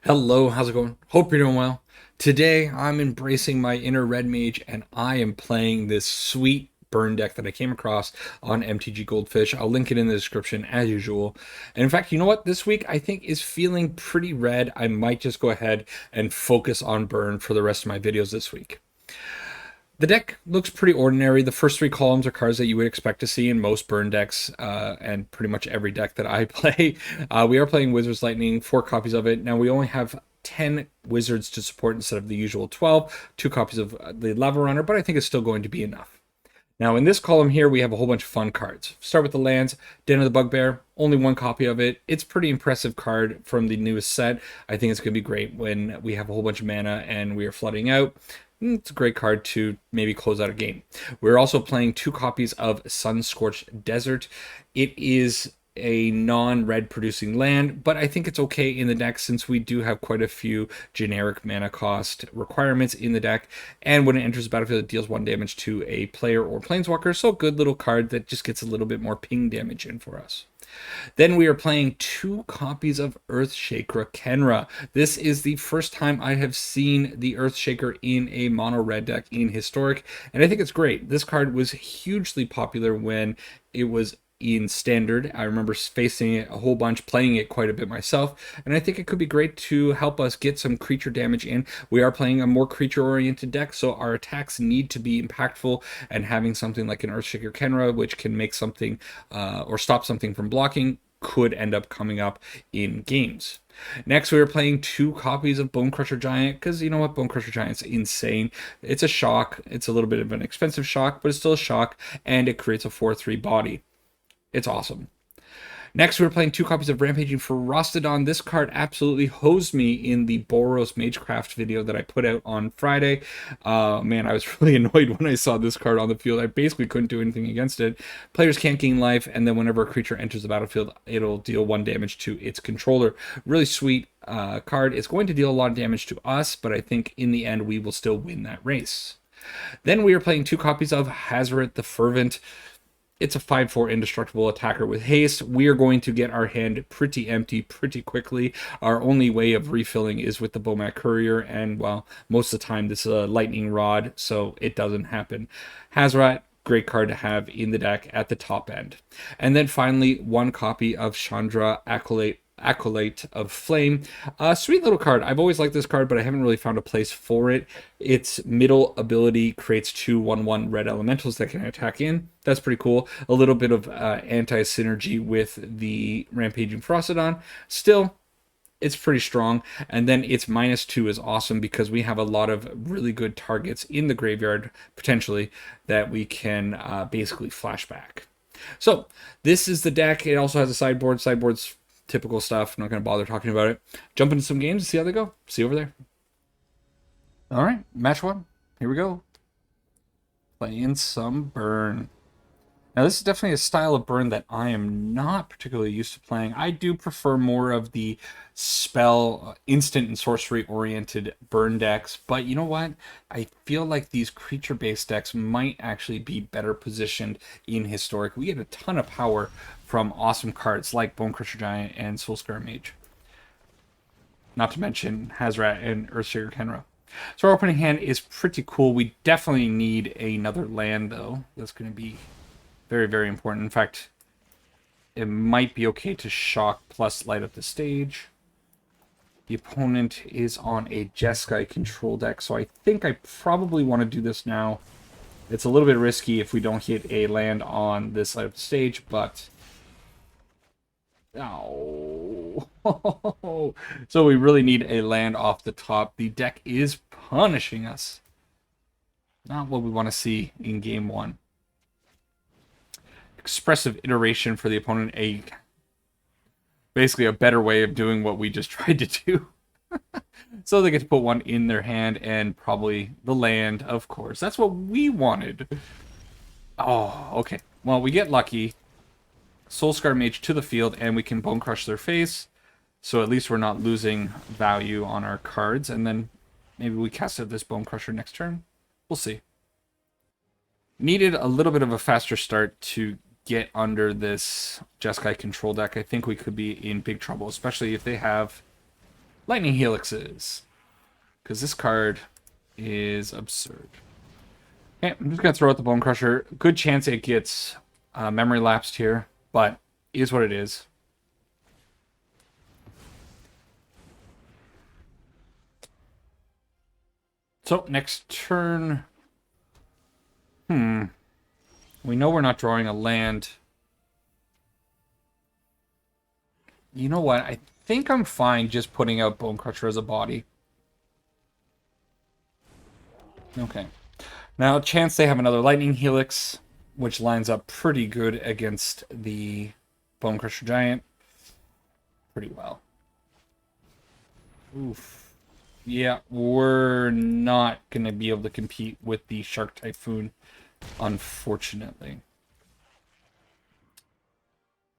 Hello, how's it going? Hope you're doing well. Today, I'm embracing my inner red mage and I am playing this sweet burn deck that I came across on MTG Goldfish. I'll link it in the description as usual. And in fact, you know what? This week I think is feeling pretty red. I might just go ahead and focus on burn for the rest of my videos this week. The deck looks pretty ordinary. The first three columns are cards that you would expect to see in most burn decks, and pretty much every deck that I play. We are playing Wizards Lightning, 4 copies of it. Now we only have 10 wizards to support instead of the usual 12, 2 copies of the Lava Runner, but I think it's still going to be enough. Now in this column here, we have a whole bunch of fun cards. Start with the lands. Den of the Bugbear, only 1 copy of it. It's a pretty impressive card from the newest set. I think it's going to be great when we have a whole bunch of mana and we are flooding out. It's a great card to maybe close out a game. We're also playing 2 copies of Sun-Scorched Desert. It is a non-red producing land, but I think it's okay in the deck since we do have quite a few generic mana cost requirements in the deck. And when it enters the battlefield, it deals 1 damage to a player or planeswalker. So a good little card that just gets a little bit more ping damage in for us. Then we are playing 2 copies of Earthshaker Kenra. This is the first time I have seen the Earthshaker in a mono red deck in Historic, and I think it's great. This card was hugely popular when it was in Standard. I remember facing it a whole bunch, playing it quite a bit myself, and I think it could be great to help us get some creature damage in. We are playing a more creature-oriented deck, so our attacks need to be impactful, and having something like an Earthshaker Kenra, which can make something or stop something from blocking, could end up coming up in games. Next, we are playing 2 copies of Bonecrusher Giant, because you know what? Bonecrusher Giant's insane. It's a shock. It's a little bit of an expensive shock, but it's still a shock, and it creates a 4/3 body. It's awesome. Next, we're playing 2 copies of Rampaging Ferocity. This card absolutely hosed me in the Boros Magecraft video that I put out on Friday. Man, I was really annoyed when I saw this card on the field. I basically couldn't do anything against it. Players can't gain life, and then whenever a creature enters the battlefield, it'll deal 1 damage to its controller. Really sweet card. It's going to deal a lot of damage to us, but I think in the end we will still win that race. Then we are playing 2 copies of Hazoret the Fervent. It's a 5/4 indestructible attacker with haste. We are going to get our hand pretty empty pretty quickly. Our only way of refilling is with the Bomat Courier, and well, most of the time this is a lightning rod, so it doesn't happen. Hazoret, great card to have in the deck at the top end. And then finally, 1 copy of Chandra Acolyte of Flame. A sweet little card. I've always liked this card, but I haven't really found a place for it. Its middle ability creates 2 1/1 red elementals that can attack in. That's pretty cool. A little bit of anti-synergy with the Rampaging Ferocity. Still, it's pretty strong. And then its -2 is awesome because we have a lot of really good targets in the graveyard, potentially, that we can basically flashback. So, this is the deck. It also has a sideboard. Sideboard's typical stuff. I'm not going to bother talking about it. Jump into some games and see how they go. See you over there. All right, match 1. Here we go. Playing some burn. Now, this is definitely a style of burn that I am not particularly used to playing. I do prefer more of the spell, instant and sorcery-oriented burn decks, but you know what? I feel like these creature-based decks might actually be better positioned in Historic. We get a ton of power from awesome cards like Bonecrusher Giant and Soulscar Mage. Not to mention Hazoret and Earthshaker Kenra. So our opening hand is pretty cool. We definitely need another land, though. That's going to be very, very important. In fact, it might be okay to shock plus light up the stage. The opponent is on a Jeskai control deck, so I think I probably want to do this now. It's a little bit risky if we don't hit a land on this light up the stage, but... Oh. So we really need a land off the top. The deck is punishing us. Not what we want to see in game 1. Expressive iteration for the opponent, basically a better way of doing what we just tried to do. So they get to put 1 in their hand and probably the land, of course. That's what we wanted. Oh, okay. Well, we get lucky. Soulscar Mage to the field, and we can Bone Crush their face. So at least we're not losing value on our cards. And then maybe we cast out this Bone Crusher next turn. We'll see. Needed a little bit of a faster start to get under this Jeskai control deck. I think we could be in big trouble, especially if they have Lightning Helixes. Because this card is absurd. Okay, I'm just going to throw out the Bone Crusher. Good chance it gets memory lapsed here, but it is what it is. So, next turn... We know we're not drawing a land. You know what? I think I'm fine just putting out Bone Crusher as a body. Okay. Now, chance they have another Lightning Helix, which lines up pretty good against the Bone Crusher Giant. Pretty well. Oof. Yeah, we're not going to be able to compete with the Shark Typhoon, unfortunately.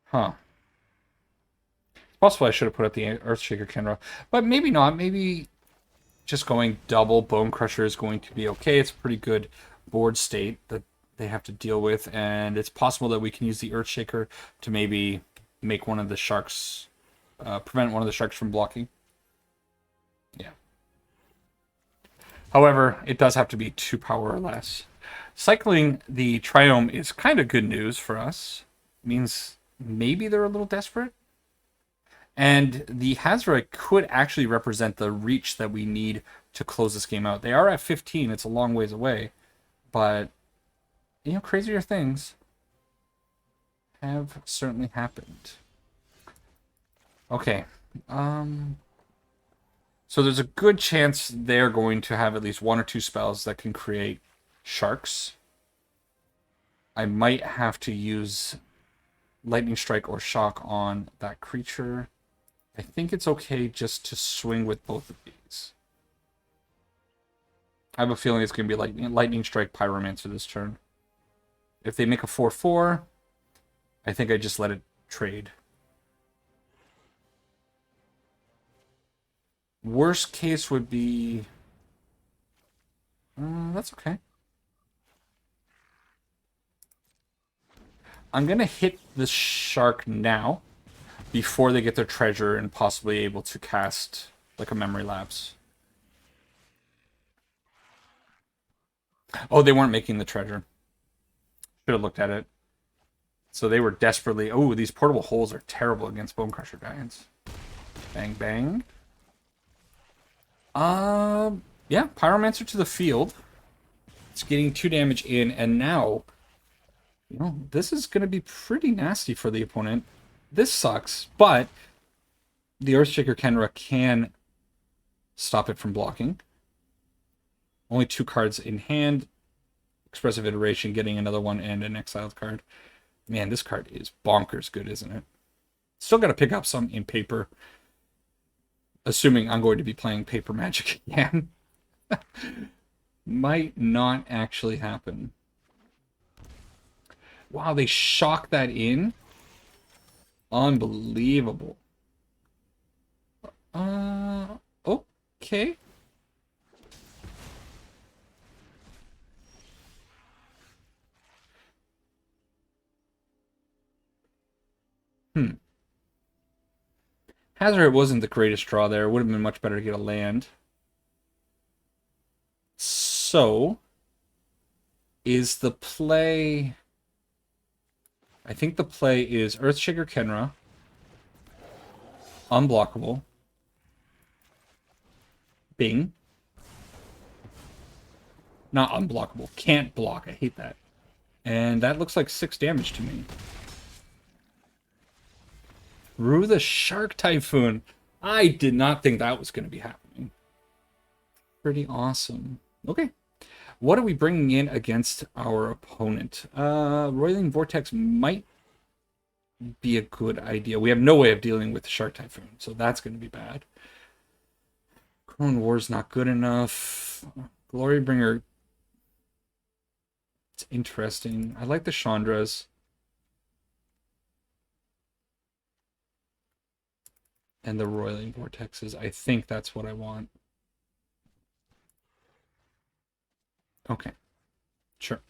Huh. It's possible I should have put up the Earthshaker Kenra, but maybe not. Maybe just going double Bone Crusher is going to be okay. It's a pretty good board state that they have to deal with, and it's possible that we can use the Earthshaker to maybe make one of the sharks, prevent one of the sharks from blocking. Yeah. However, it does have to be 2 power or less. Cycling the Triome is kind of good news for us. It means maybe they're a little desperate. And the Hazard could actually represent the reach that we need to close this game out. They are at 15. It's a long ways away. But, you know, crazier things have certainly happened. Okay. So there's a good chance they're going to have at least 1 or 2 spells that can create sharks. I might have to use Lightning Strike or Shock on that creature. I think it's okay just to swing with both of these. I have a feeling it's going to be Lightning Strike Pyromancer this turn. If they make a 4/4, I think I just let it trade. Worst case would be... that's okay. I'm going to hit the shark now, before they get their treasure and possibly able to cast like a memory lapse. Oh, they weren't making the treasure. Should have looked at it. So they were desperately... Oh, these portable holes are terrible against Bone Crusher Giants. Bang, bang. Yeah, Pyromancer to the field. It's getting 2 damage in, and now... You know, this is going to be pretty nasty for the opponent. This sucks, but the Earthshaker Kenra can stop it from blocking. Only 2 cards in hand. Expressive Iteration, getting another one, and an exiled card. Man, this card is bonkers good, isn't it? Still got to pick up some in paper. Assuming I'm going to be playing paper Magic again. Might not actually happen. Wow, they shock that in? Unbelievable. Okay. Hazard wasn't the greatest draw there. It would have been much better to get a land. So, is the play... I think the play is Earthshaker Kenra, unblockable, Bing, not unblockable, can't block, I hate that, and that looks like 6 damage to me. Rue the Shark Typhoon, I did not think that was going to be happening. Pretty awesome. Okay. What are we bringing in against our opponent? Roiling Vortex might be a good idea. We have no way of dealing with the Shark Typhoon, so that's going to be bad. Crone War's not good enough. Glorybringer. It's interesting. I like the Chandras. And the Roiling Vortexes. I think that's what I want. Okay, sure.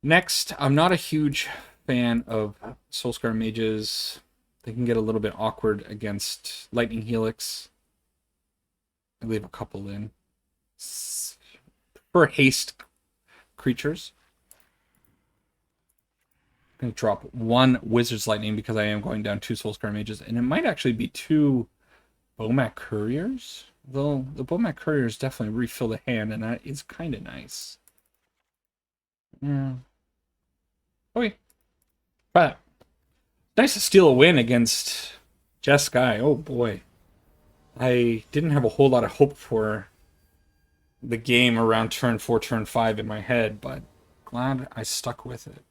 Next, I'm not a huge fan of Soulscar Mages. They can get a little bit awkward against Lightning Helix. I leave a couple in. For haste creatures. I'm going to drop one Wizard's Lightning because I am going down 2 Soulscar Mages. And it might actually be 2 Bomat Couriers. Though the Bomat Couriers definitely refill the hand, and that is kind of nice. Yeah. Okay. But nice to steal a win against Jeskai. Oh boy. I didn't have a whole lot of hope for the game around turn 4, turn 5 in my head, but glad I stuck with it.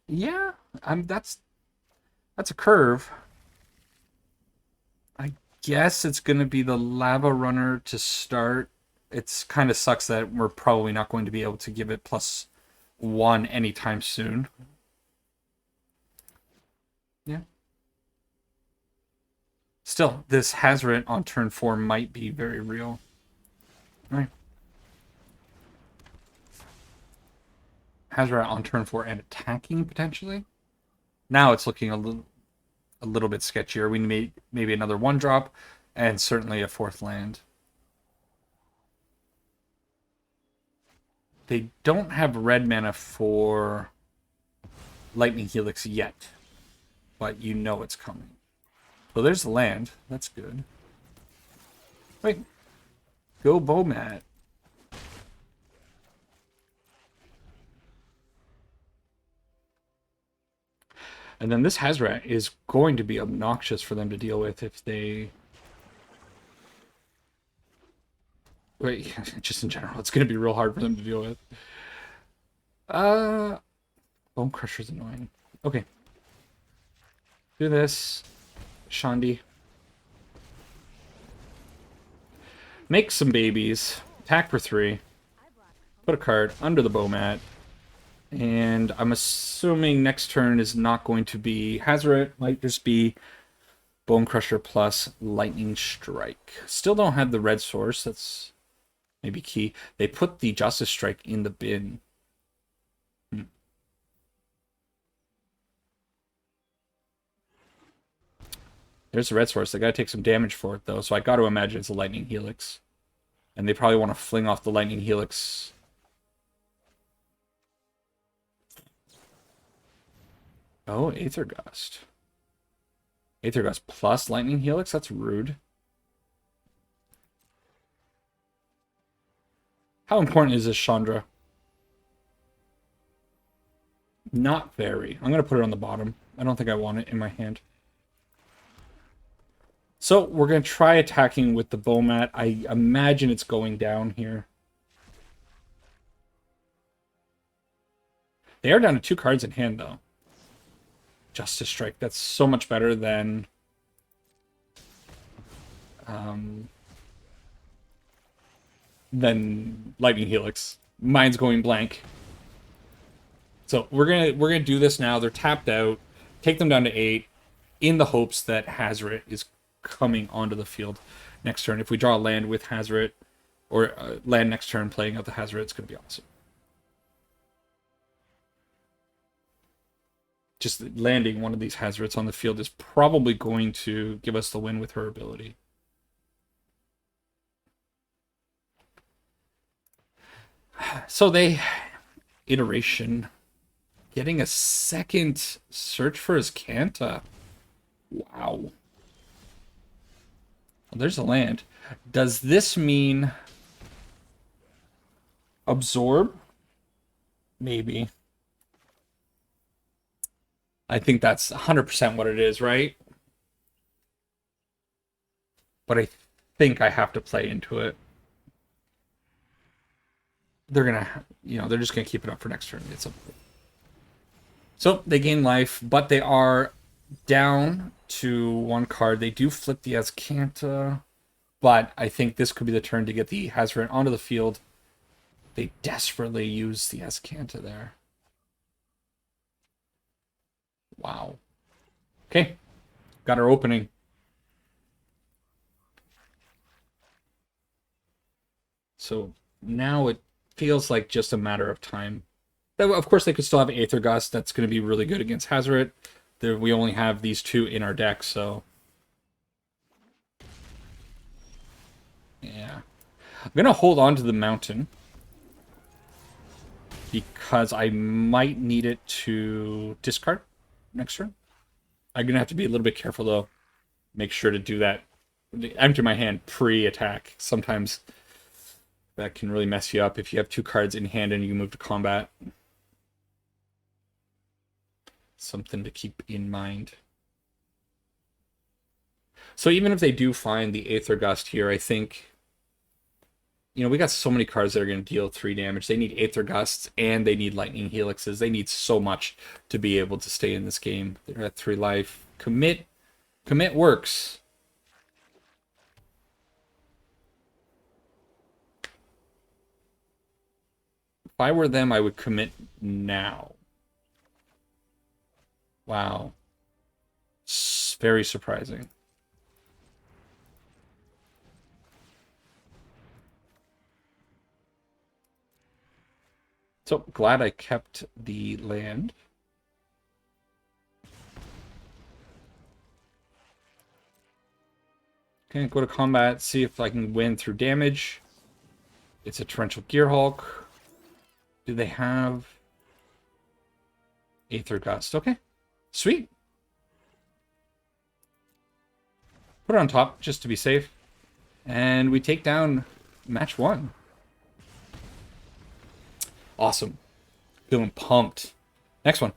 Yeah, that's a curve. I guess it's going to be the Lava Runner to start. It's kind of sucks that we're probably not going to be able to give it +1 anytime soon. Yeah. Still, this Hazret on turn 4 might be very real. All right. Hazret on turn 4 and attacking potentially. Now it's looking a little bit sketchier. We need maybe another 1-drop and certainly a 4th land. They don't have red mana for Lightning Helix yet, but you know it's coming. So there's the land. That's good. Wait. Go Bomat. And then this Hazrat is going to be obnoxious for them to deal with if they... Wait, just in general, it's going to be real hard for them to deal with. Bone Crusher's annoying. Okay. Do this. Shandi. Make some babies. Attack for 3. Put a card under the Bomat. And I'm assuming next turn is not going to be Hazret. Might just be Bone Crusher plus Lightning Strike. Still don't have the red source. That's maybe key. They put the Justice Strike in the bin. There's the red source. They got to take some damage for it, though. So I got to imagine it's a Lightning Helix. And they probably want to fling off the Lightning Helix. Oh, Aether Gust. Aether Gust plus Lightning Helix? That's rude. How important is this Chandra? Not very. I'm going to put it on the bottom. I don't think I want it in my hand. So we're going to try attacking with the Bomat. I imagine it's going down here. They are down to 2 cards in hand, though. Justice Strike. That's so much better than... than Lightning Helix. Mine's going blank. So we're gonna do this now. They're tapped out. Take them down to 8 in the hopes that Hazret is coming onto the field next turn. If we draw a land with Hazret, or land next turn playing out the Hazret, it's going to be awesome. Just landing one of these Hazrets on the field is probably going to give us the win with her ability. So they... Iteration. Getting a second search for his Kanta. Wow. Well, there's a land. Does this mean absorb? Maybe. I think that's 100% what it is, right? But I think I have to play into it. They're gonna, they're just gonna keep it up for next turn. So they gain life, but they are down to 1 card. They do flip the Azcanta, but I think this could be the turn to get the Hazret onto the field. They desperately use the Azcanta there. Wow. Okay. Got our opening. So now it feels like just a matter of time. Of course, they could still have Aether Gust. That's going to be really good against Hazoret. We only have these two in our deck, so... yeah. I'm going to hold on to the Mountain, because I might need it to discard next turn. I'm going to have to be a little bit careful, though. Make sure to do that. Empty my hand pre-attack. Sometimes that can really mess you up if you have two cards in hand and you move to combat. Something to keep in mind. So even if they do find the Aether Gust here, I think... you know, we got so many cards that are going to deal 3 damage. They need Aether Gusts and they need Lightning Helixes. They need so much to be able to stay in this game. They're at 3 life. Commit works. If I were them, I would commit now. Wow. Very surprising. So, glad I kept the land. Okay, go to combat, see if I can win through damage. It's a Torrential Gearhulk. Do they have Aether Gust? Okay, sweet. Put it on top, just to be safe. And we take down match 1. Awesome. Feeling pumped. Next one.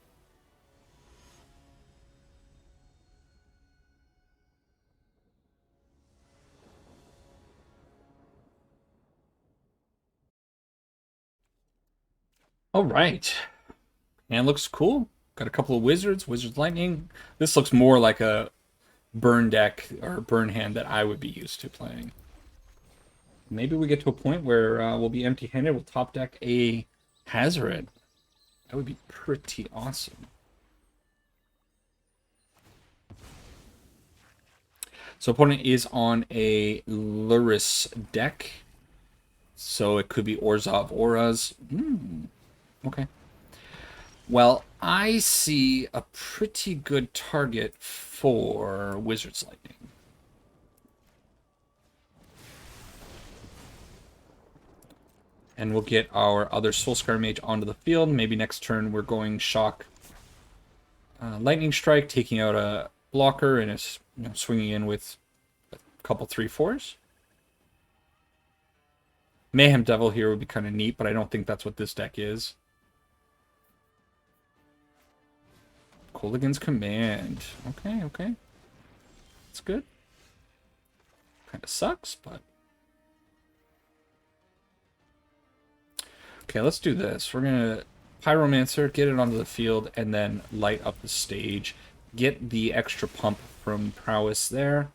All right. And looks cool. Got a couple of wizards. Wizard's Lightning. This looks more like a burn deck or burn hand that I would be used to playing. Maybe we get to a point where we'll be empty-handed. We'll top deck a Hazoret. That would be pretty awesome. So opponent is on a Luris deck. So it could be Orzhov Auras. Okay. Well, I see a pretty good target for Wizard's Lightning. And we'll get our other Soulscar Mage onto the field. Maybe next turn we're going Shock Lightning Strike, taking out a blocker and swinging in with a couple 3/4s. Mayhem Devil here would be kind of neat, but I don't think that's what this deck is. Kolaghan's Command. Okay. That's good. Kind of sucks, but... okay, let's do this. We're going to Pyromancer, get it onto the field, and then light up the stage. Get the extra pump from Prowess there.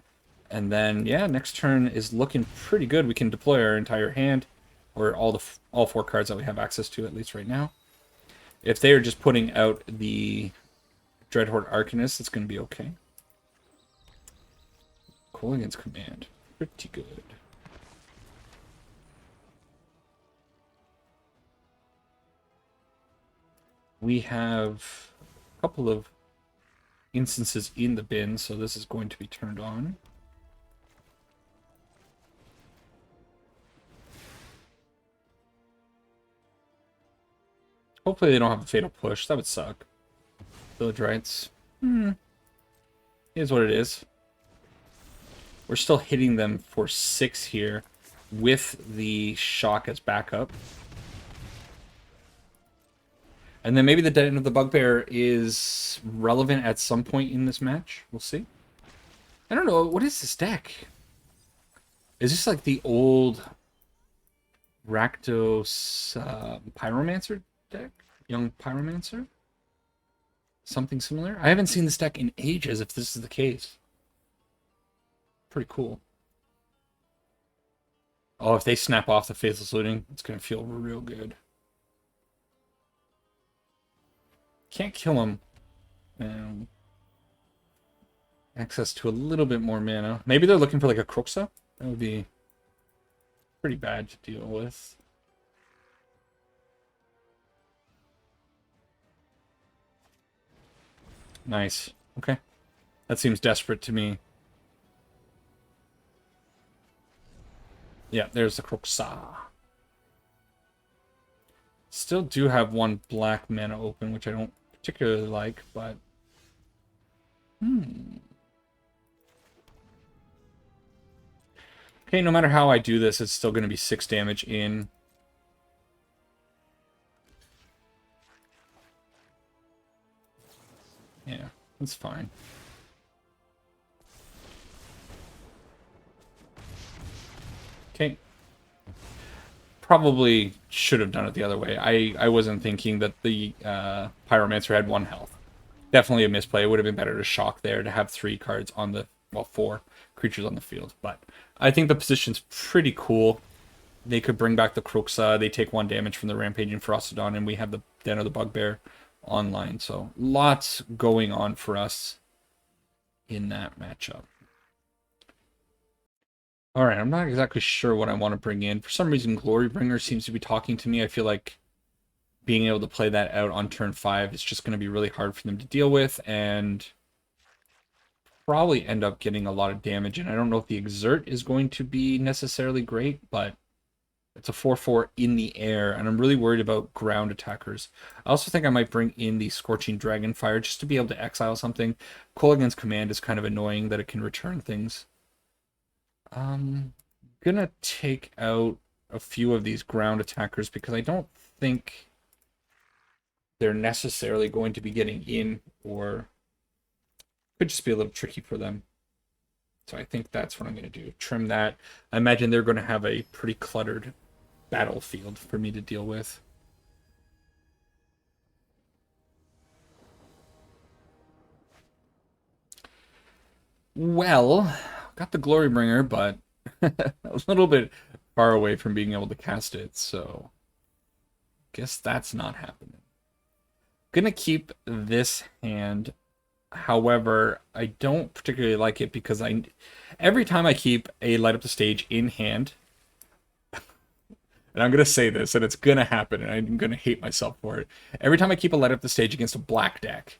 And then, yeah, next turn is looking pretty good. We can deploy our entire hand, or all 4 cards that we have access to, at least right now. If they are just putting out the Dreadhorde Arcanist, it's going to be okay. Kolaghan's Command. Pretty good. We have a couple of instances in the bin, so this is going to be turned on. Hopefully they don't have a Fatal Push. That would suck. Village Rites. Is what it is. We're still hitting them for 6 here with the Shock as backup. And then maybe the Den of the Bugbear is relevant at some point in this match. We'll see. I don't know. What is this deck? Is this like the old Rakdos Pyromancer deck? Young Pyromancer? Something similar? I haven't seen this deck in ages if this is the case. Pretty cool. Oh, if they snap off the Faithless Looting, it's going to feel real good. Can't kill him. Access to a little bit more mana. Maybe they're looking for like a Kroxa? That would be pretty bad to deal with. Nice. Okay. That seems desperate to me. Yeah, there's the Kroxa. Still do have one black mana open, which I don't particularly like, but... Okay, no matter how I do this, it's still going to be 6 damage in. Yeah, that's fine. Okay. Probably should have done it the other way. I wasn't thinking that the Pyromancer had 1 health. Definitely a misplay. It would have been better to shock there to have 3 cards on the, well, 4 creatures on the field. But I think the position's pretty cool. They could bring back the Kroxa. They take 1 damage from the Rampaging Ferocidon, and we have the Den of the Bugbear online. So lots going on for us in that matchup. All right, I'm not exactly sure what I want to bring in. For some reason, Glorybringer seems to be talking to me. I feel like being able to play that out on turn 5 is just going to be really hard for them to deal with, and probably end up getting a lot of damage. And I don't know if the Exert is going to be necessarily great, but it's a 4/4 in the air, and I'm really worried about ground attackers. I also think I might bring in the Scorching Dragonfire just to be able to exile something. Kolaghan's Command is kind of annoying that it can return things. Gonna take out a few of these ground attackers because I don't think they're necessarily going to be getting in, or could just be a little tricky for them. So I think that's what I'm going to do. Trim that. I imagine they're going to have a pretty cluttered battlefield for me to deal with. Well, got the Glorybringer, but a little bit far away from being able to cast it, so guess that's not happening. Gonna keep this hand. However, I don't particularly like it because every time I keep a Light Up the Stage in hand, and I'm gonna say this, and it's gonna happen, and I'm gonna hate myself for it. Every time I keep a Light Up the Stage against a black deck,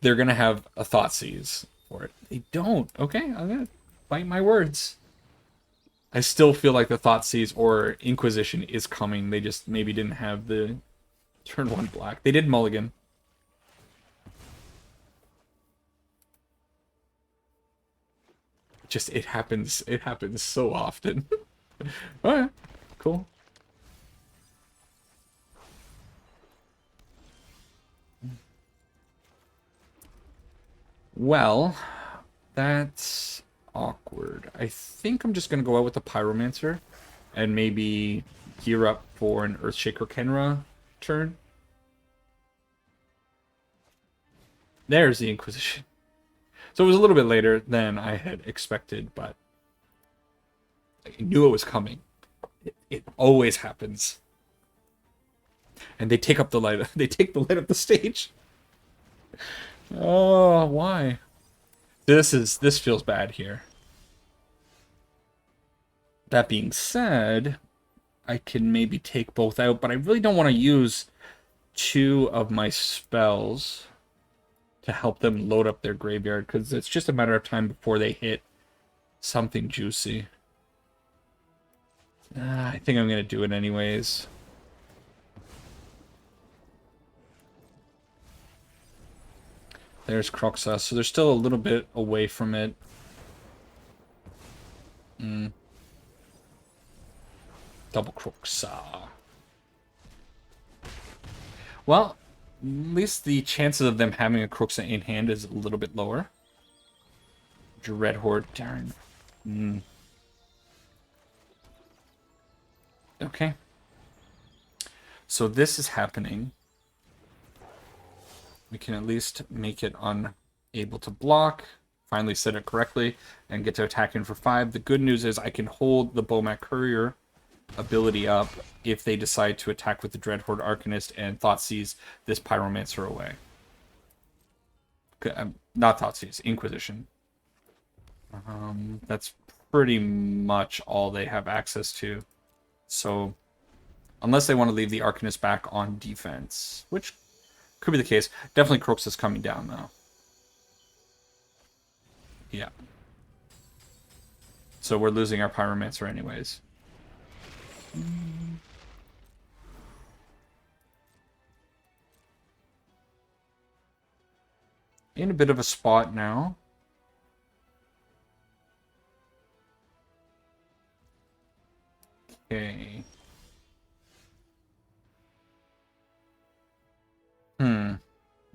they're gonna have a Thoughtseize for it. They don't. Okay, I'm gonna bite my words. I still feel like the Thoughtseize or Inquisition is coming. They just maybe didn't have the turn 1 black. They did mulligan. Just it happens so often. Alright, cool. Well, that's awkward. I think I'm just gonna go out with the Pyromancer and maybe gear up for an Earthshaker Kenra turn. There's the Inquisition. So it was a little bit later than I had expected, but I knew it was coming. It always happens. And they take up the light. They take the light up the stage. Oh, why? This feels bad here. That being said, I can maybe take both out, but I really don't want to use 2 of my spells to help them load up their graveyard, because it's just a matter of time before they hit something juicy. I think I'm going to do it anyways. There's Kroxa, so they're still a little bit away from it. Double Kroxa. Well, at least the chances of them having a Kroxa in hand is a little bit lower. Dreadhorde, darn. Okay. So this is happening. We can at least make it unable to block, finally set it correctly, and get to attack in for 5. The good news is I can hold the Bomat Courier ability up if they decide to attack with the Dreadhorde Arcanist and Thoughtseize this Pyromancer away. Not Thoughtseize, Inquisition. That's pretty much all they have access to. So, unless they want to leave the Arcanist back on defense, which could be the case. Definitely Kroxa's coming down, though. Yeah. So we're losing our Pyromancer anyways. In a bit of a spot now. Okay.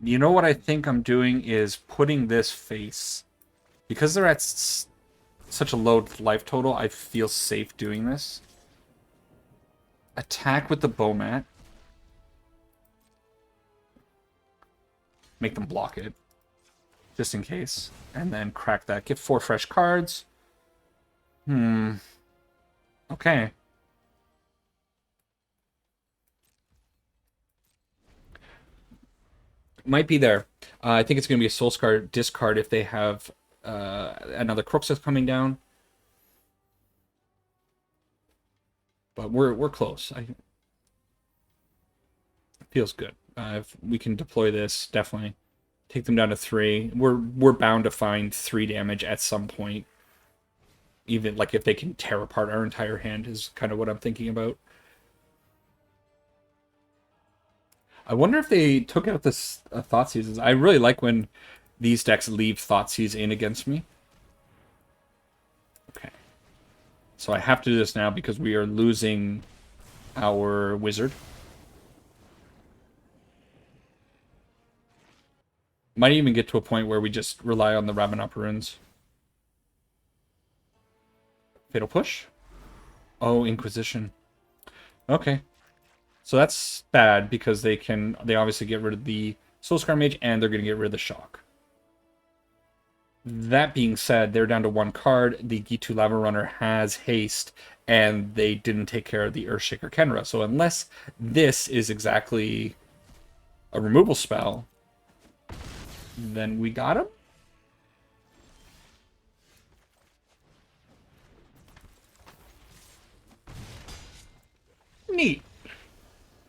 You know what I think I'm doing is putting this face. Because they're at such a low life total, I feel safe doing this. Attack with the Bowmat. Make them block it. Just in case. And then crack that. Get 4 fresh cards. Okay. Might be there. I think it's going to be a Soulscar discard if they have another Crooksmith coming down. But we're close. Feels good. If we can deploy this, definitely take them down to 3. We're bound to find 3 damage at some point. Even like if they can tear apart our entire hand is kind of what I'm thinking about. I wonder if they took out this Thoughtseize. I really like when these decks leave Thoughtseize in against me. Okay. So I have to do this now because we are losing our wizard. Might even get to a point where we just rely on the Ravenop runes. Fatal Push? Oh, Inquisition. Okay. So that's bad because they obviously get rid of the Soulscar Mage and they're going to get rid of the Shock. That being said, they're down to 1 card. The Gitu Lava Runner has haste and they didn't take care of the Earthshaker Kenra. So unless this is exactly a removal spell, then we got him? Neat.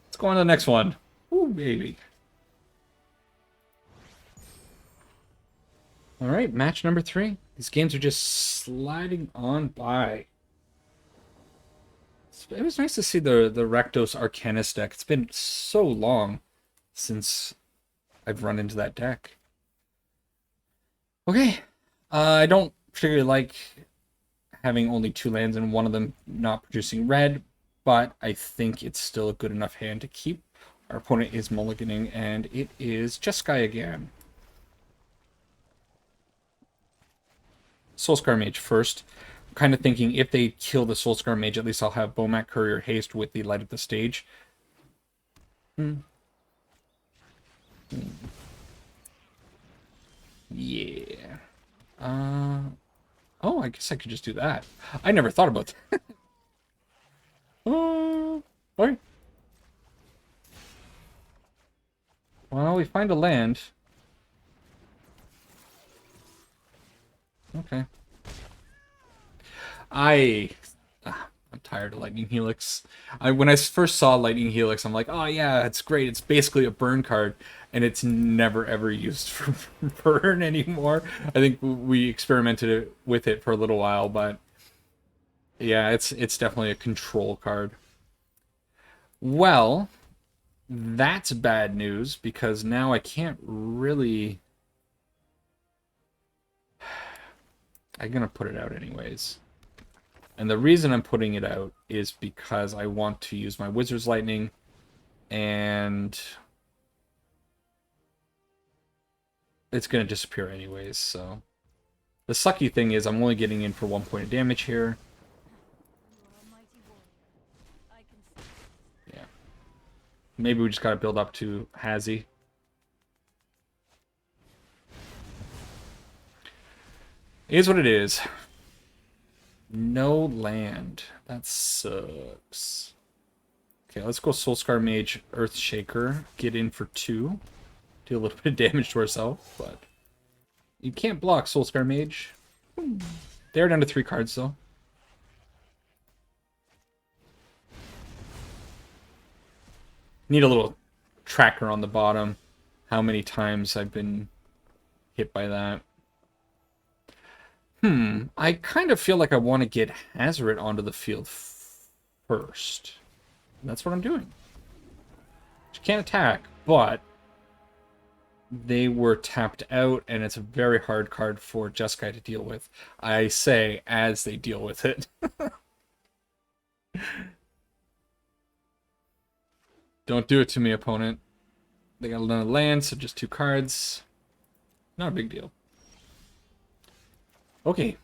Let's go on to the next one. Ooh, baby. Alright, match number 3. These games are just sliding on by. It was nice to see the Rakdos Arcanist deck. It's been so long since I've run into that deck. Okay. I don't particularly like having only 2 lands and one of them not producing red, but I think it's still a good enough hand to keep. Our opponent is mulliganing, and it is Jeskai again. Soulscar Mage first. I'm kind of thinking if they kill the Soulscar Mage, at least I'll have Bowmat Courier Haste with the Light of the Stage. Yeah. Oh, I guess I could just do that. I never thought about that. Okay. Well, we find a land. Okay. I'm tired of Lightning Helix. When I first saw Lightning Helix, I'm like, oh yeah, it's great. It's basically a burn card, and it's never ever used for burn anymore. I think we experimented with it for a little while, but yeah, it's definitely a control card. Well, that's bad news because now I can't really. I'm gonna put it out anyways. And the reason I'm putting it out is because I want to use my Wizard's Lightning, and it's going to disappear anyways, so. The sucky thing is I'm only getting in for 1 point of damage here. Yeah. Maybe we just got to build up to Hazy. It is what it is. No land. That sucks. Okay, let's go Soulscar Mage, Earthshaker. Get in for 2. Do a little bit of damage to ourselves, but you can't block Soulscar Mage. They're down to 3 cards, though. Need a little tracker on the bottom. How many times I've been hit by that. I kind of feel like I want to get Hazoret onto the field first. That's what I'm doing. She can't attack, but they were tapped out, and it's a very hard card for Jeskai to deal with. I say as they deal with it. Don't do it to me, opponent. They got another land, so just 2 cards. Not a big deal. Okay.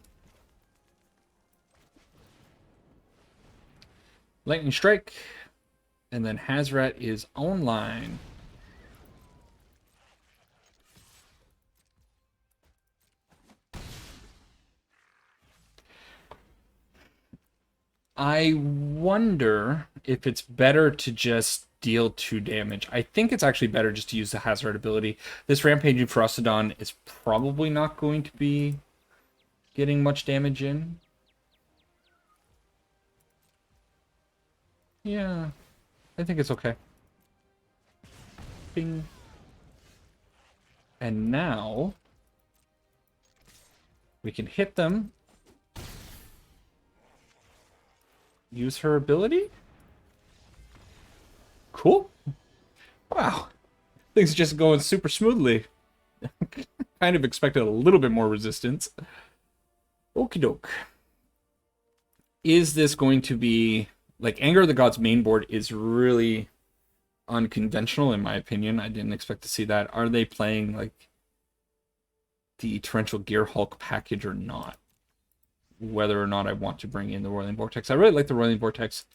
Lightning Strike. And then Hazoret is online. I wonder if it's better to just deal 2 damage. I think it's actually better just to use the Hazoret ability. This Rampaging Ferocidon is probably not going to be getting much damage in. Yeah, I think it's okay. Bing. And now we can hit them. Use her ability? Cool. Wow. Things are just going super smoothly. Kind of expected a little bit more resistance. Okie doke. Is this going to be... Like, Anger of the Gods main board is really unconventional, in my opinion. I didn't expect to see that. Are they playing, like, the Torrential Gear Hulk package or not? Whether or not I want to bring in the Roiling Vortex. I really like the Roiling Vortex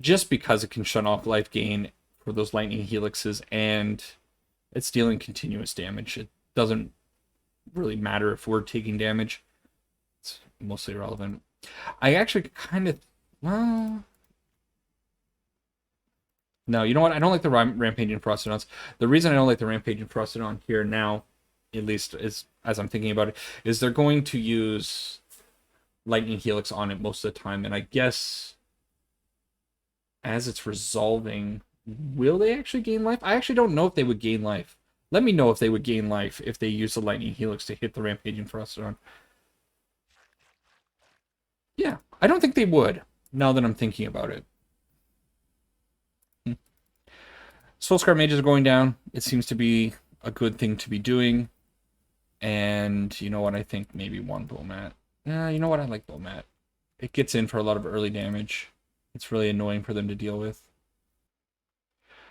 just because it can shut off life gain for those Lightning Helixes, and it's dealing continuous damage. It doesn't really matter if we're taking damage. It's mostly irrelevant. I actually kind of... Well... No, you know what? I don't like the Rampaging Ferocidons. The reason I don't like the Rampaging Ferocidon here now, at least is, as I'm thinking about it, is they're going to use Lightning Helix on it most of the time, and I guess as it's resolving, will they actually gain life? I actually don't know if they would gain life. Let me know if they would gain life if they use the Lightning Helix to hit the Rampaging Ferocidon. Yeah, I don't think they would, now that I'm thinking about it. Soulscar Mages are going down. It seems to be a good thing to be doing. And you know what? I think maybe 1 Bomat. You know what? I like Bomat. It gets in for a lot of early damage. It's really annoying for them to deal with.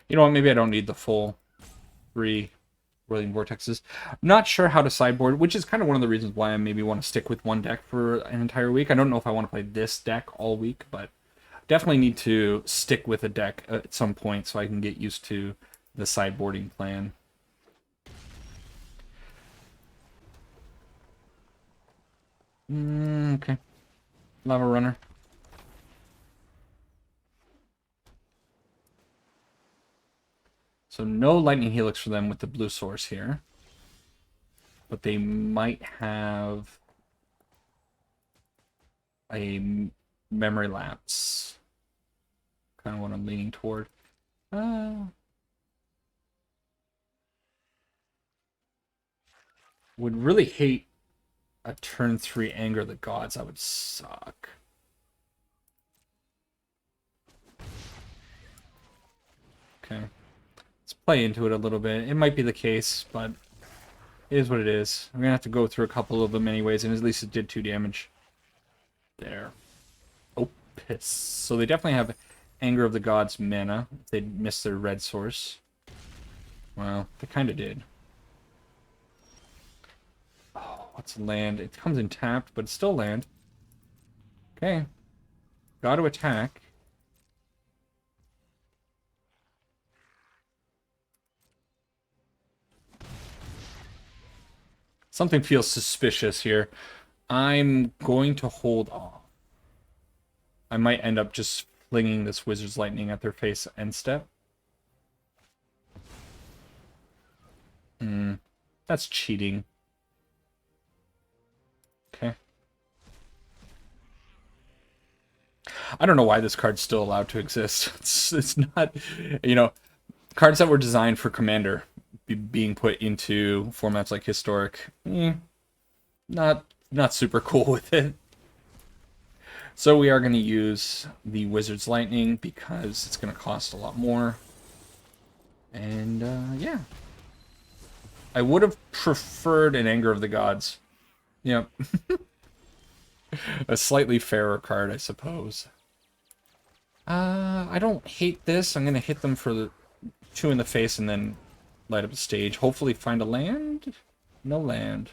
You know what? Maybe I don't need the full 3 Roiling Vortexes. I'm not sure how to sideboard, which is kind of one of the reasons why I maybe want to stick with 1 deck for an entire week. I don't know if I want to play this deck all week, but definitely need to stick with a deck at some point so I can get used to the sideboarding plan. Okay. Lava Runner. So no Lightning Helix for them with the blue source here. But they might have a Memory Lapse. Kind of what I'm leaning toward. Would really hate a turn 3 Anger of the Gods. That would suck. Okay. Let's play into it a little bit. It might be the case, but it is what it is. I'm going to have to go through a couple of them anyways, and at least it did 2 damage. There. Oh, piss. So they definitely have Anger of the Gods mana if they missed their red source. Well, they kind of did. Oh, what's land? It comes in tapped, but it's still land. Okay. Got to attack. Something feels suspicious here. I'm going to hold off. I might end up just flinging this Wizard's Lightning at their face end step. That's cheating. Okay. I don't know why this card's still allowed to exist. It's not, you know, cards that were designed for Commander being put into formats like Historic. Not not super cool with it. So we are going to use the Wizard's Lightning because it's going to cost a lot more. And yeah. I would have preferred an Anger of the Gods. Yep. A slightly fairer card, I suppose. I don't hate this. I'm going to hit them for the 2 in the face and then light up the stage. Hopefully find a land? No land.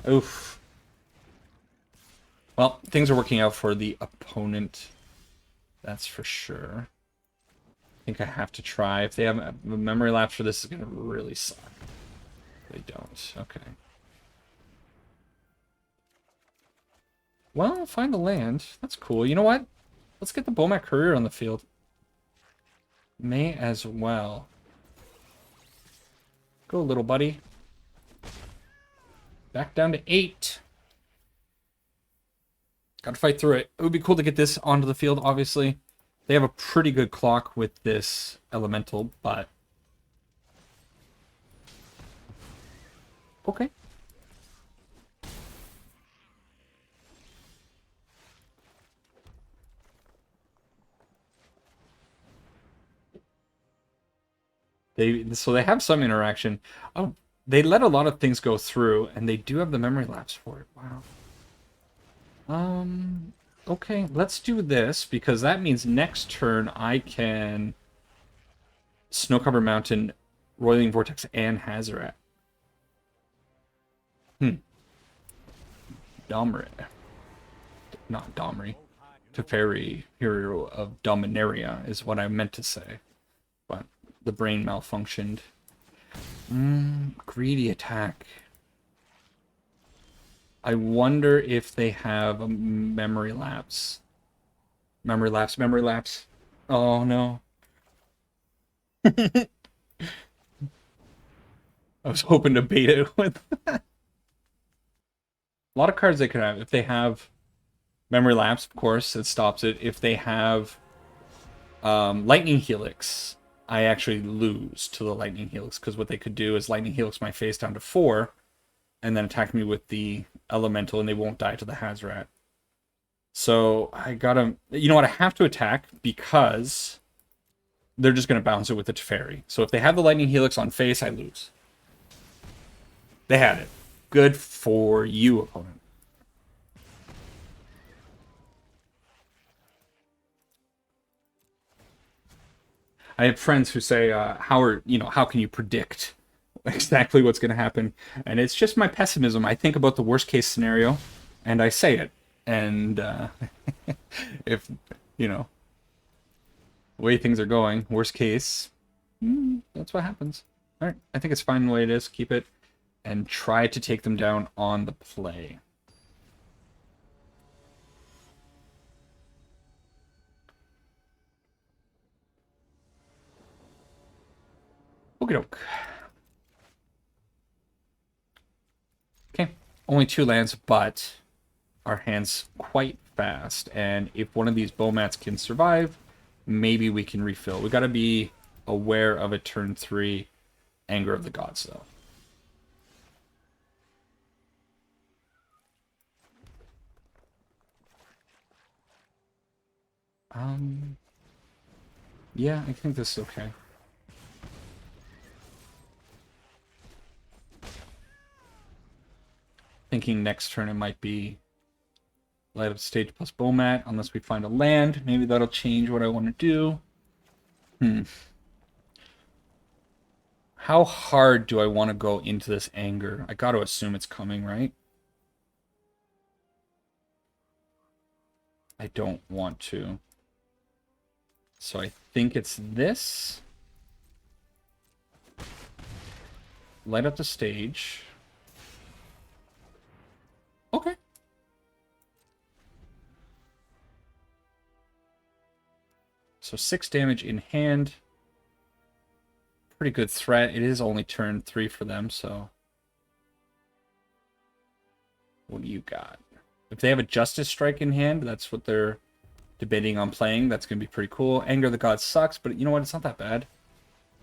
Oof. Well, things are working out for the opponent. That's for sure. I think I have to try. If they have a memory lapse for this, it's going to really suck. They don't. Okay. Well, find the land. That's cool. You know what? Let's get the Bomat Courier on the field. May as well. Go, little buddy. Back down to 8. Gotta fight through it. It would be cool to get this onto the field, obviously. They have a pretty good clock with this elemental, but... Okay. So they have some interaction. Oh, they let a lot of things go through, and they do have the memory lapse for it. Wow. Okay, let's do this, because that means next turn I can Snowcover Mountain, Roiling Vortex, and Hazoret. Domri. Not Domri. Teferi, Hero of Dominaria, is what I meant to say. But the brain malfunctioned. Greedy attack. I wonder if they have a memory lapse. Memory lapse. Oh, no. I was hoping to bait it with that. A lot of cards they could have. If they have memory lapse, of course, it stops it. If they have Lightning Helix, I actually lose to the Lightning Helix, because what they could do is Lightning Helix my face down to 4, and then attack me with the Elemental, and they won't die to the Hazoret. So I gotta... You know what? I have to attack, because they're just going to bounce it with the Teferi. So if they have the Lightning Helix on face, I lose. They had it. Good for you, opponent. I have friends who say, how can you predict exactly what's going to happen? And it's just my pessimism. I think about the worst case scenario, and I say it. And if, the way things are going, worst case, that's what happens. All right, I think it's fine the way it is. Keep it, and try to take them down on the play. Okie doke. Okay, only 2 lands, but our hand's quite fast. And if one of these Bomats can survive, maybe we can refill. We gotta be aware of a turn 3 Anger of the Gods, though. Yeah, I think this is okay. Thinking next turn it might be light up stage plus Bomat, unless we find a land. Maybe that'll change what I want to do. How hard do I want to go into this Anger? I got to assume it's coming, right? I don't want to. So I think it's this. Light up the stage. Okay. So 6 damage in hand. Pretty good threat. It is only turn 3 for them, so... What do you got? If they have a Justice Strike in hand, that's what they're debating on playing. That's going to be pretty cool. Anger of the Gods sucks, but you know what? It's not that bad.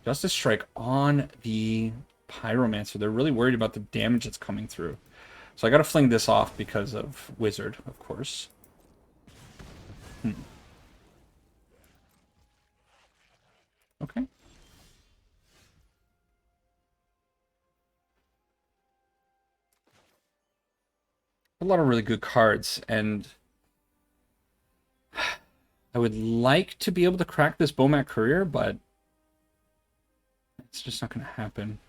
Justice Strike on the Pyromancer. They're really worried about the damage that's coming through. So I gotta fling this off because of Wizard, of course. Okay. A lot of really good cards, and I would like to be able to crack this Bomat Courier, but it's just not going to happen.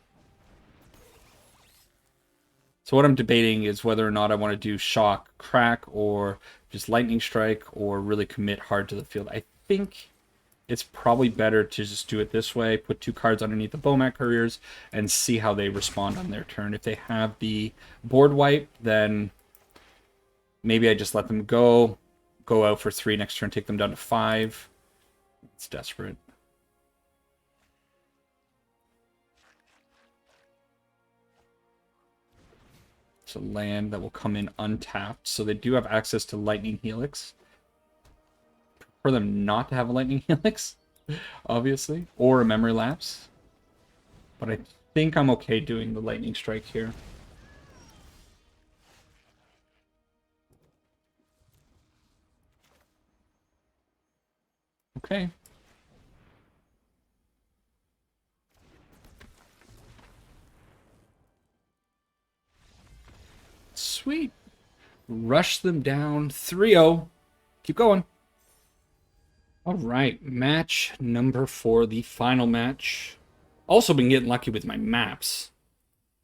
So what I'm debating is whether or not I want to do Shock, Crack, or just Lightning Strike, or really commit hard to the field. I think it's probably better to just do it this way, put 2 cards underneath the Bomat Couriers, and see how they respond on their turn. If they have the board wipe, then maybe I just let them go out for 3 next turn, take them down to 5. It's desperate. It's a land that will come in untapped, so they do have access to Lightning Helix. For them not to have a Lightning Helix, obviously, or a Memory Lapse. But I think I'm okay doing the Lightning Strike here. Okay. Sweet. Rush them down 3-0. Keep going. All right, match number 4, the final match. Also been getting lucky with my maps.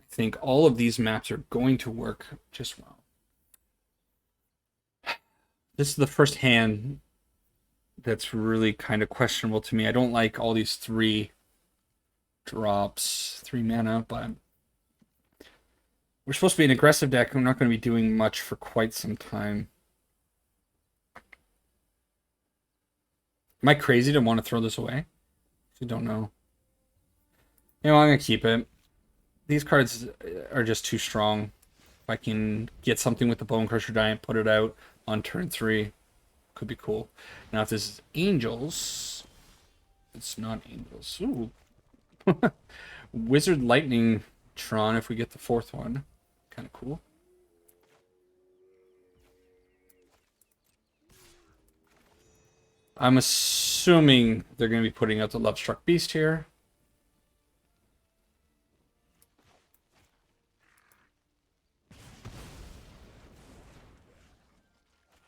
I think all of these maps are going to work just well. This is the first hand that's really kind of questionable to me. I don't like all these 3 drops, 3 mana, but we're supposed to be an aggressive deck. I'm not going to be doing much for quite some time. Am I crazy to want to throw this away? I don't know. You know, I'm going to keep it. These cards are just too strong. If I can get something with the Bone Crusher Giant, put it out on turn 3, could be cool. Now, if this is Angels, it's not Angels. Ooh. Wizard Lightning Tron, if we get the 4th one. Kind of cool. I'm assuming they're going to be putting out the Lovestruck Beast here.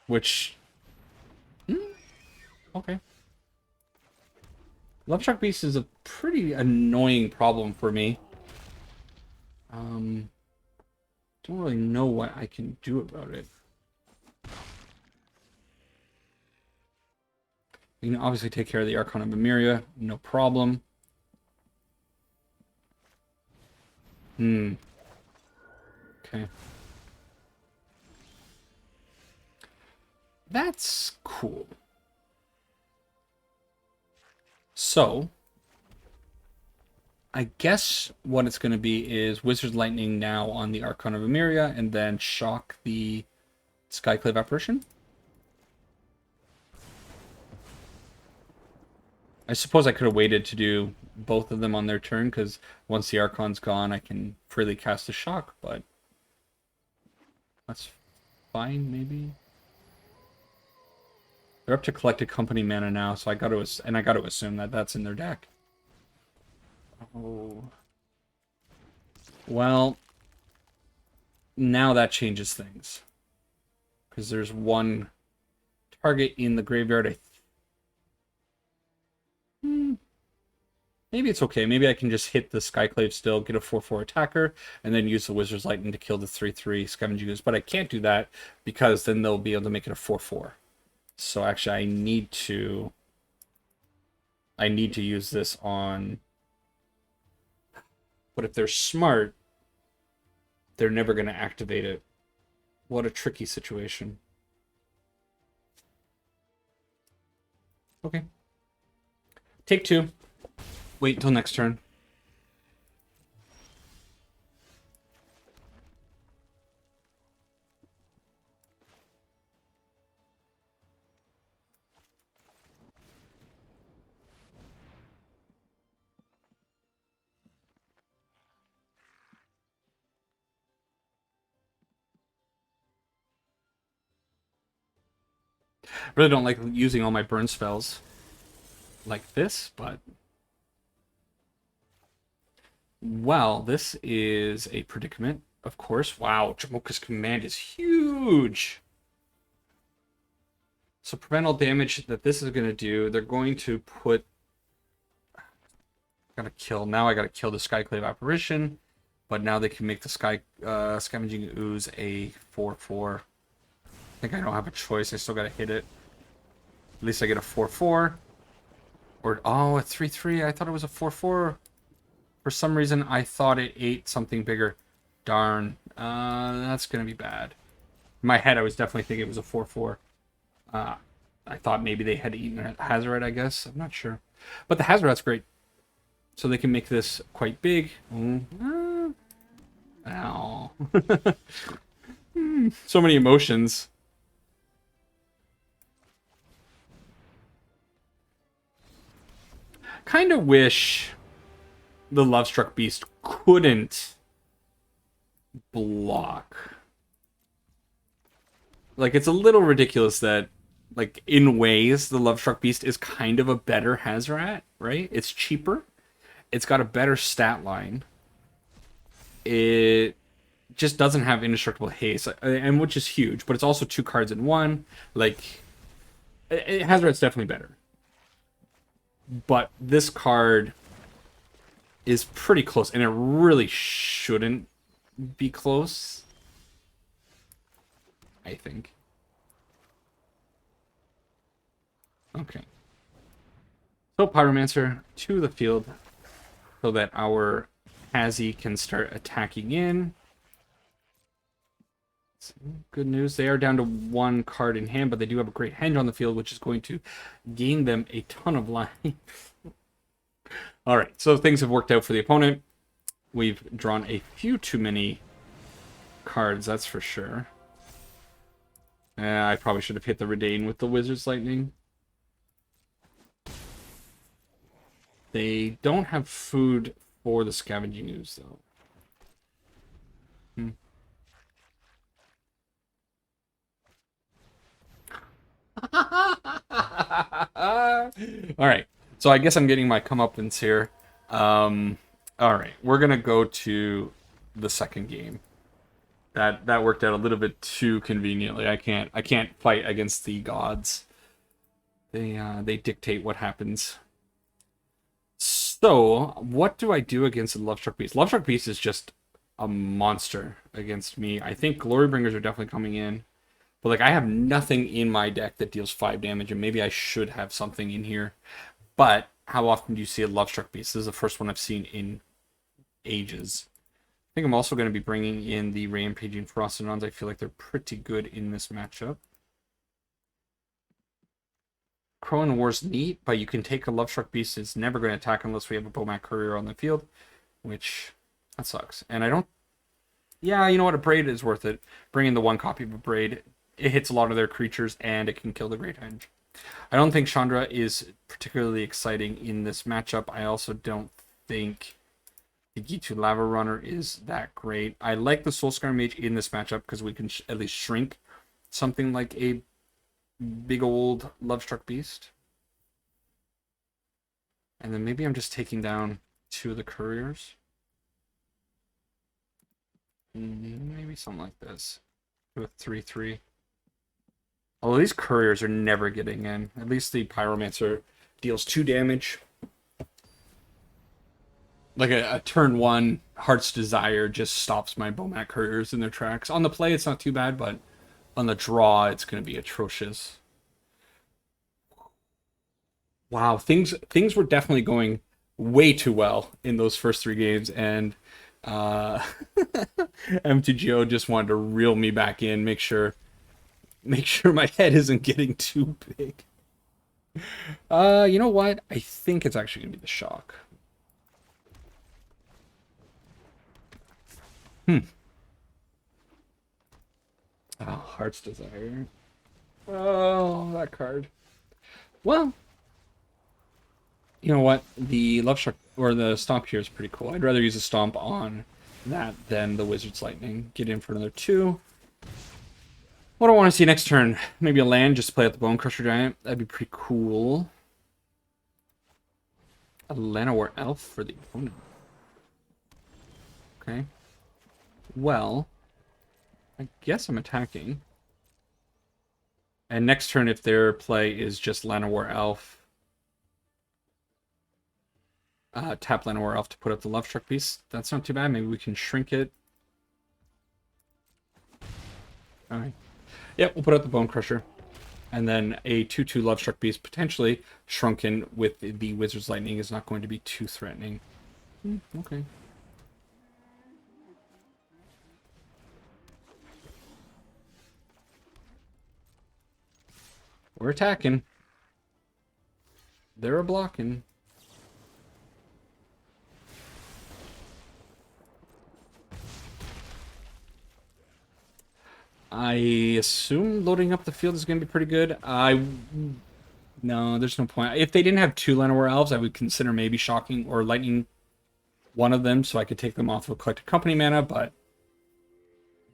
Which... okay. Lovestruck Beast is a pretty annoying problem for me. Don't really know what I can do about it. You can obviously take care of the Archon of Emeria, no problem. Okay. That's cool. So, I guess what it's going to be is Wizard Lightning now on the Archon of Emeria, and then shock the Skyclave Apparition. I suppose I could have waited to do both of them on their turn, because once the Archon's gone, I can freely cast a shock, but that's fine, maybe. They're up to Collected Company mana now, so I got to assume that that's in their deck. Oh. Well, now that changes things. Because there's one target in the graveyard. Maybe it's okay. Maybe I can just hit the Skyclave still, get a 4/4 attacker, and then use the Wizard's Lightning to kill the 3/3 Scavenging Ooze. But I can't do that because then they'll be able to make it a 4/4. So actually, I need to use this on. But if they're smart, they're never going to activate it. What a tricky situation. Okay. Take 2. Wait until next turn. Really don't like using all my burn spells like this, but... Well, this is a predicament, of course. Wow, Jamoka's command is huge! So prevent all damage that this is going to do, they're going to put... Gotta kill. Now I gotta kill the Skyclave Apparition, but now they can make the Scavenging Ooze a 4/4. I think I don't have a choice. I still gotta hit it. At least I get a 4/4. Or, oh, a 3/3. I thought it was a 4/4. For some reason, I thought it ate something bigger. Darn. That's gonna be bad. In my head, I was definitely thinking it was a 4/4. I thought maybe they had eaten a Hazoret, I guess. I'm not sure. But the Hazoret's great. So they can make this quite big. Ow. So many emotions. Kind of wish the Lovestruck Beast couldn't block. Like, it's a little ridiculous that, like, in ways, the Lovestruck Beast is kind of a better Hazoret, right? It's cheaper. It's got a better stat line. It just doesn't have indestructible haste, and which is huge, but it's also 2 cards in 1. Like, Hazoret's definitely better. But this card is pretty close, and it really shouldn't be close, I think. Okay. So Pyromancer to the field so that our Hazy can start attacking in. So, good news, they are down to 1 card in hand, but they do have a great Henge on the field, which is going to gain them a ton of life. Alright, so things have worked out for the opponent. We've drawn a few too many cards, that's for sure. I probably should have hit the Redain with the Wizard's Lightning. They don't have food for the Scavenging Ooze, though. Alright, so I guess I'm getting my comeuppance here. Alright, we're gonna go to the second game. That worked out a little bit too conveniently. I can't fight against the gods. They dictate what happens. So, what do I do against the Lovestruck Beast? Lovestruck Beast is just a monster against me. I think Glorybringers are definitely coming in. But, like, I have nothing in my deck that deals 5 damage, and maybe I should have something in here. But, how often do you see a Lovestruck Beast? This is the first one I've seen in ages. I think I'm also going to be bringing in the Rampaging Frostodons. I feel like they're pretty good in this matchup. Crowan War's neat, but you can take a Lovestruck Beast. It's never going to attack unless we have a Bomat Courier on the field, which, that sucks. And I don't... Yeah, you know what? A Braid is worth it. Bring in the 1 copy of a Braid. It hits a lot of their creatures, and it can kill the Great Henge. I don't think Chandra is particularly exciting in this matchup. I also don't think the Gitu Lava Runner is that great. I like the Soulscar Mage in this matchup because we can at least shrink something like a big old Lovestruck Beast. And then maybe I'm just taking down 2 of the Couriers. Maybe something like this. With 3/3. Although these Couriers are never getting in. At least the Pyromancer deals 2 damage. Like a turn 1 Heart's Desire just stops my Bomat Couriers in their tracks. On the play, it's not too bad, but on the draw, it's going to be atrocious. Wow, things were definitely going way too well in those first 3 games, and MTGO just wanted to reel me back in, make sure my head isn't getting too big. You know what? I think it's actually going to be the Shock. Oh, Heart's Desire. Oh, that card. Well, you know what? The Lovestruck, or the Stomp here is pretty cool. I'd rather use a Stomp on that than the Wizard's Lightning. Get in for another 2. What do I want to see next turn? Maybe a land, just to play out the Bone Crusher Giant. That'd be pretty cool. A Llanowar Elf for the opponent. Okay. Well, I guess I'm attacking. And next turn, if their play is just Llanowar Elf, tap Llanowar Elf to put up the Love Struck piece. That's not too bad. Maybe we can shrink it. Alright. Yep, we'll put out the Bone Crusher. And then a 2/2 Love Struck Beast, potentially shrunken with the Wizard's Lightning, is not going to be too threatening. Okay. We're attacking. They're blocking. I assume loading up the field is going to be pretty good. No, there's no point. If they didn't have 2 Llanowar Elves, I would consider maybe shocking or lightning one of them so I could take them off of Collected Company mana, but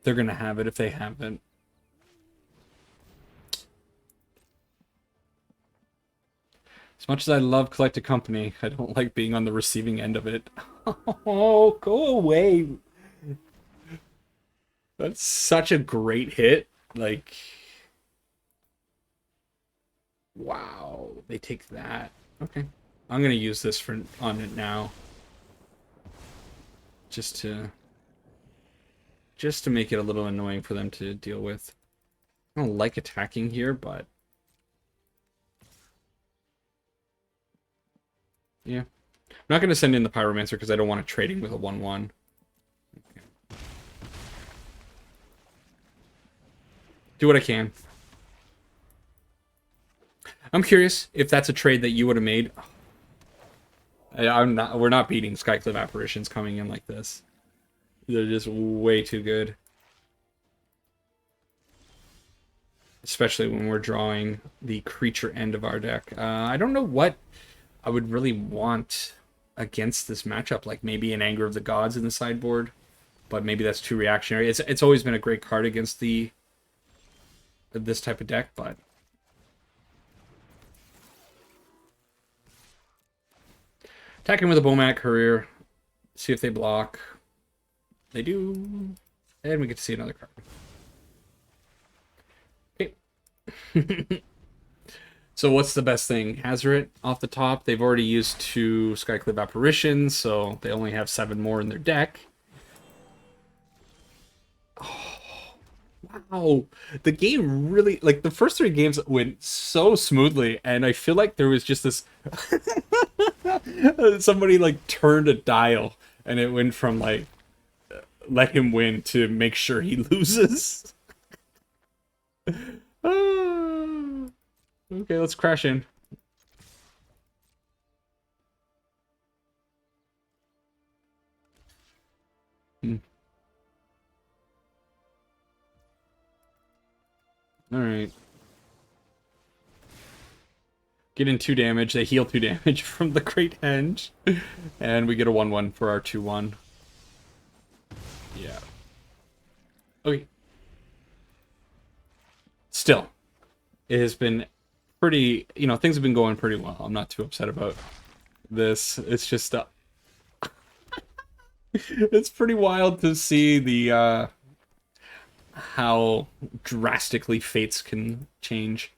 they're going to have it if they haven't. As much as I love Collected Company, I don't like being on the receiving end of it. Oh, go away. That's such a great hit. Like, wow, they take that. Okay, I'm gonna use this on it now, just to make it a little annoying for them to deal with. I don't like attacking here, but yeah, I'm not gonna send in the Pyromancer because I don't want it trading with a 1/1. Do what I can. I'm curious if that's a trade that you would have made. We're not beating Skyclave Apparitions coming in like this. They're just way too good. Especially when we're drawing the creature end of our deck. I don't know what I would really want against this matchup. Like maybe an Anger of the Gods in the sideboard. But maybe that's too reactionary. It's always been a great card against this type of deck, but attacking with a Bomat Courier, see if they block. They do, and we get to see another card. Okay. So what's the best thing? Hazoret off the top. They've already used 2 Skyclave Apparitions, so they only have 7 more in their deck. Wow, the game really, like, the first 3 games went so smoothly, and I feel like there was just this somebody like turned a dial and it went from like let him win to make sure he loses. Okay, let's crash in. All right. Get in 2 damage. They heal 2 damage from the Great Henge. And we get a 1/1 for our 2/1. Yeah. Okay. Still, it has been pretty, things have been going pretty well. I'm not too upset about this. It's just, it's pretty wild to see the, how drastically fates can change.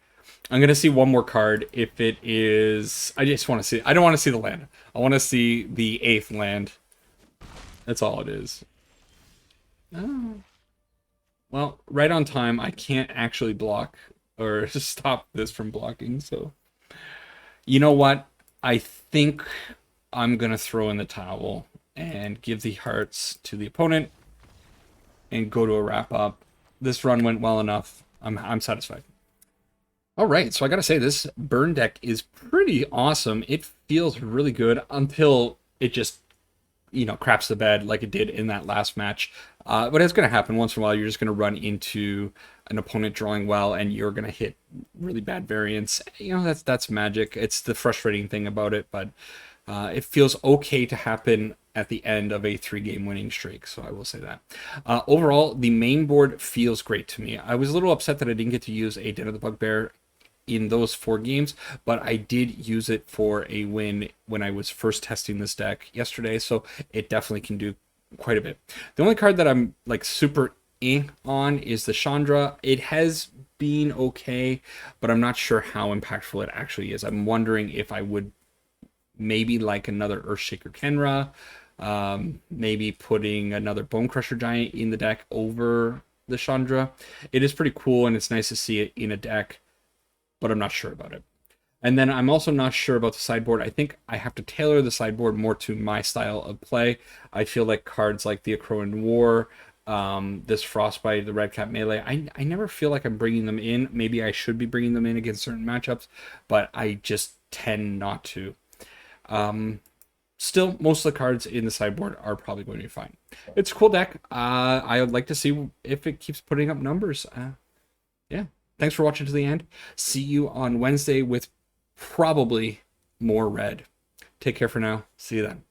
I'm going to see one more card. If it is, I just want to see, I don't want to see the land. I want to see the 8th land. That's all it is. Oh. Well, right on time, I can't actually block or stop this from blocking, so. You know what? I think I'm going to throw in the towel and give the hearts to the opponent and go to a wrap-up. This run went well enough. I'm satisfied. All right, so I gotta say, this burn deck is pretty awesome. It feels really good until it just, craps the bed like it did in that last match. But it's gonna happen once in a while. You're just gonna run into an opponent drawing well, and you're gonna hit really bad variants. That's Magic. It's the frustrating thing about it, but It feels okay to happen at the end of a 3-game winning streak, so I will say that. Overall, the main board feels great to me. I was a little upset that I didn't get to use a Den of the Bugbear in those 4 games, but I did use it for a win when I was first testing this deck yesterday, so it definitely can do quite a bit. The only card that I'm like super on is the Chandra. It has been okay, but I'm not sure how impactful it actually is. I'm wondering if I would maybe like another Earthshaker Kenra, maybe putting another Bone Crusher Giant in the deck over the Chandra. It is pretty cool and it's nice to see it in a deck, but I'm not sure about it. And then I'm also not sure about the sideboard. I think I have to tailor the sideboard more to my style of play. I feel like cards like the Akroan War, this Frostbite, the Red Cap Melee, I never feel like I'm bringing them in. Maybe I should be bringing them in against certain matchups, but I just tend not to. Still, most of the cards in the sideboard are probably going to be fine. It's a cool deck. I would like to see if it keeps putting up numbers. Yeah. Thanks for watching to the end. See you on Wednesday with probably more red. Take care for now. See you then.